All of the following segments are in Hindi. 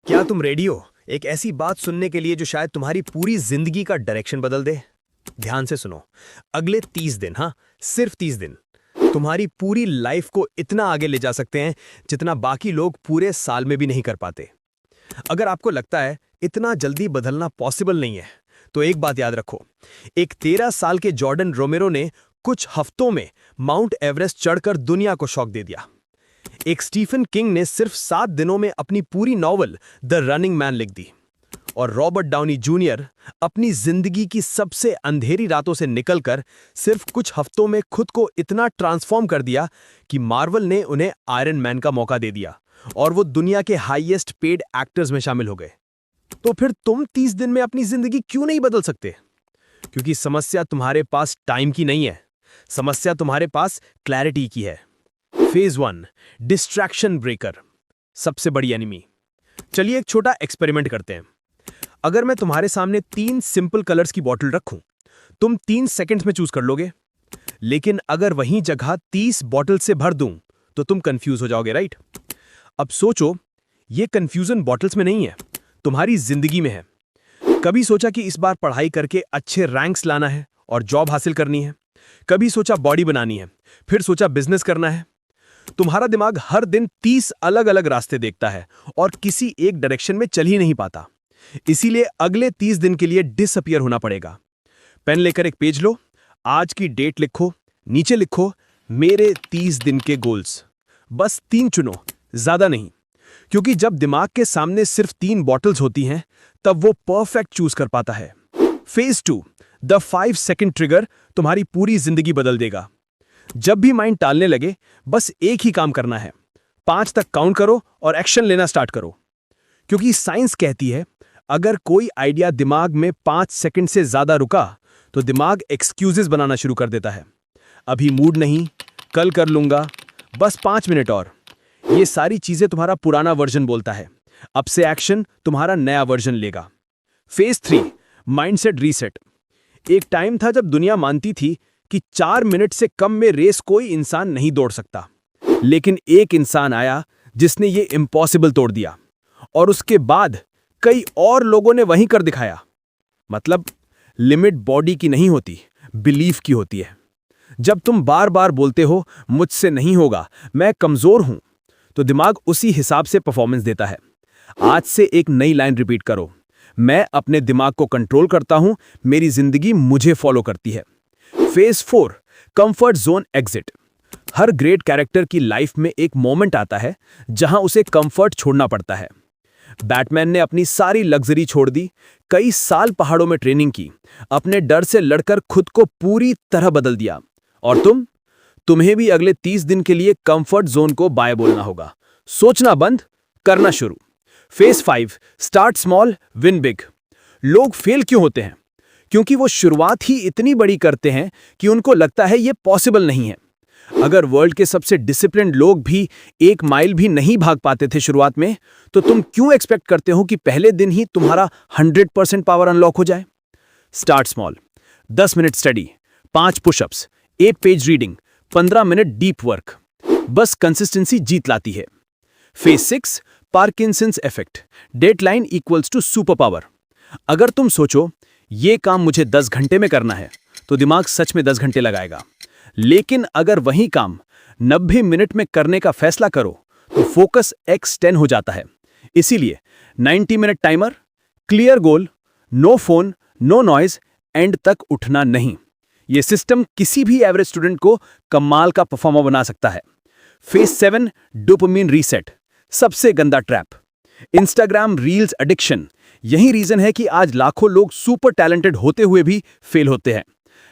क्या तुम रेडी हो एक ऐसी बात सुनने के लिए जो शायद तुम्हारी पूरी जिंदगी का डायरेक्शन बदल दे? ध्यान से सुनो। अगले 30 दिन, हाँ, सिर्फ 30 दिन तुम्हारी पूरी लाइफ को इतना आगे ले जा सकते हैं जितना बाकी लोग पूरे साल में भी नहीं कर पाते। अगर आपको लगता है इतना जल्दी बदलना पॉसिबल नहीं है, तो एक बात याद रखो। एक 13 साल के जॉर्डन रोमेरो ने कुछ हफ्तों में माउंट एवरेस्ट चढ़कर दुनिया को शॉक दे दिया। एक स्टीफन किंग ने सिर्फ 7 दिनों में अपनी पूरी नॉवल द रनिंग मैन लिख दी। और रॉबर्ट डाउनी जूनियर अपनी जिंदगी की सबसे अंधेरी रातों से निकलकर सिर्फ कुछ हफ्तों में खुद को इतना ट्रांसफॉर्म कर दिया कि मार्वल ने उन्हें आयरन मैन का मौका दे दिया और वो दुनिया के हाईएस्ट पेड एक्टर्स में शामिल हो गए। तो फिर तुम 30 दिन में अपनी जिंदगी क्यों नहीं बदल सकते? क्योंकि समस्या तुम्हारे पास टाइम की नहीं है, समस्या तुम्हारे पास क्लैरिटी की है। फेज 1, डिस्ट्रैक्शन ब्रेकर, सबसे बड़ी एनिमी। चलिए एक छोटा एक्सपेरिमेंट करते हैं। अगर मैं तुम्हारे सामने 3 सिंपल कलर्स की बॉटल रखूं, तुम 3 सेकंड्स में चूज कर लोगे। लेकिन अगर वहीं जगह 30 बॉटल से भर दूं, तो तुम कंफ्यूज हो जाओगे, राइट? अब सोचो, ये कंफ्यूजन बॉटल्स में नहीं है, तुम्हारी जिंदगी में है। कभी सोचा कि इस बार पढ़ाई करके अच्छे रैंक्स लाना है और जॉब हासिल करनी है। कभी सोचा बॉडी बनानी है, फिर सोचा बिजनेस करना है। तुम्हारा दिमाग हर दिन 30 अलग अलग रास्ते देखता है और किसी एक डायरेक्शन में चल ही नहीं पाता। इसीलिए अगले 30 दिन के लिए डिसअपियर होना पड़ेगा। पेन लेकर एक पेज लो, आज की डेट लिखो, नीचे लिखो मेरे 30 दिन के गोल्स। बस 3 चुनो, ज्यादा नहीं। क्योंकि जब दिमाग के सामने सिर्फ 3 बॉटल्स होती हैं, तब वो परफेक्ट चूज कर पाता है। फेज 2, द 5 सेकंड ट्रिगर तुम्हारी पूरी जिंदगी बदल देगा। जब भी माइंड टालने लगे, बस एक ही काम करना है। 5 तक काउंट करो और एक्शन लेना स्टार्ट करो। क्योंकि साइंस कहती है, अगर कोई आइडिया दिमाग में 5 सेकंड से ज्यादा रुका, तो दिमाग एक्सक्यूजेस बनाना शुरू कर देता है। अभी मूड नहीं, कल कर लूंगा, बस 5 मिनट और। ये सारी चीजें तुम्हारा पुराना वर्जन बोलता है। अब से एक्शन तुम्हारा नया वर्जन लेगा। Phase 3, mindset reset. एक टाइम था जब दुनिया मानती थी कि 4 मिनट से कम में रेस कोई इंसान नहीं दौड़ सकता। लेकिन एक इंसान आया जिसने ये इम्पॉसिबल तोड़ दिया, और उसके बाद कई और लोगों ने वही कर दिखाया। मतलब लिमिट बॉडी की नहीं होती, बिलीफ की होती है। जब तुम बार बार बोलते हो मुझसे नहीं होगा, मैं कमजोर हूं, तो दिमाग उसी हिसाब से परफॉर्मेंस देता है। आज से एक नई लाइन रिपीट करो, मैं अपने दिमाग को कंट्रोल करता हूं, मेरी जिंदगी मुझे फॉलो करती है। Phase 4, comfort zone exit. हर ग्रेट कैरेक्टर की लाइफ में एक मोमेंट आता है जहां उसे कंफर्ट छोड़ना पड़ता है। बैटमैन ने अपनी सारी लग्जरी छोड़ दी, कई साल पहाड़ों में ट्रेनिंग की, अपने डर से लड़कर खुद को पूरी तरह बदल दिया। और तुम्हें भी अगले 30 दिन के लिए कंफर्ट जोन को बाय बोलना होगा। सोचना बंद, करना शुरू। Phase 5, start small, win big. लोग फेल क्यों होते हैं? क्योंकि वो शुरुआत ही इतनी बड़ी करते हैं कि उनको लगता है ये पॉसिबल नहीं है। अगर वर्ल्ड के सबसे डिसिप्लिन्ड लोग भी 1 माइल भी नहीं भाग पाते थे शुरुआत में, तो तुम क्यों एक्सपेक्ट करते हो कि पहले दिन ही तुम्हारा 100% पावर अनलॉक हो जाए? Start small, 10 minute study, 5 pushups, 8 page reading, 15 minute deep work. बस कंसिस्टेंसी जीत लाती है। Phase 6, Parkinson's effect. Deadline equals to super power. अगर तुम सोचो ये काम मुझे 10 घंटे में करना है, तो दिमाग सच में 10 घंटे लगाएगा। लेकिन अगर वही काम 90 मिनट में करने का फैसला करो, तो फोकस x10 हो जाता है। इसीलिए 90 minute timer, clear goal, no phone, no noise, end तक उठना नहीं। यह सिस्टम किसी भी एवरेज स्टूडेंट को कमाल का परफॉर्मर बना सकता है। Phase 7, dopamine reset. सबसे गंदा ट्रैप, इंस्टाग्राम रील्स एडिक्शन। यही रीजन है कि आज लाखों लोग सुपर टैलेंटेड होते हुए भी फेल होते हैं।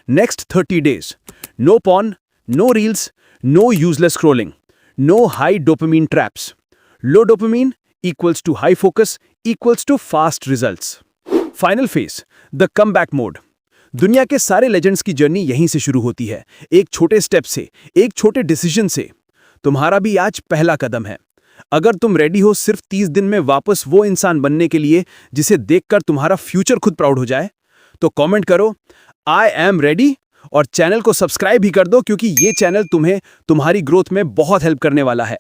Next 30 days, no porn, no reels, no useless scrolling, no high dopamine traps. Low dopamine equals to high focus equals to fast results. Final phase, the comeback mode. दुनिया के सारे लेजेंड्स की जर्नी यहीं से शुरू होती है, एक छोटे स्टेप से, एक छोटे डिसीजन से। तुम्हारा भी आज पहला कदम है। अगर तुम रेडी हो सिर्फ 30 दिन में वापस वो इंसान बनने के लिए जिसे देखकर तुम्हारा फ्यूचर खुद प्राउड हो जाए, तो कमेंट करो आई एम रेडी और चैनल को सब्सक्राइब भी कर दो, क्योंकि ये चैनल तुम्हें तुम्हारी ग्रोथ में बहुत हेल्प करने वाला है।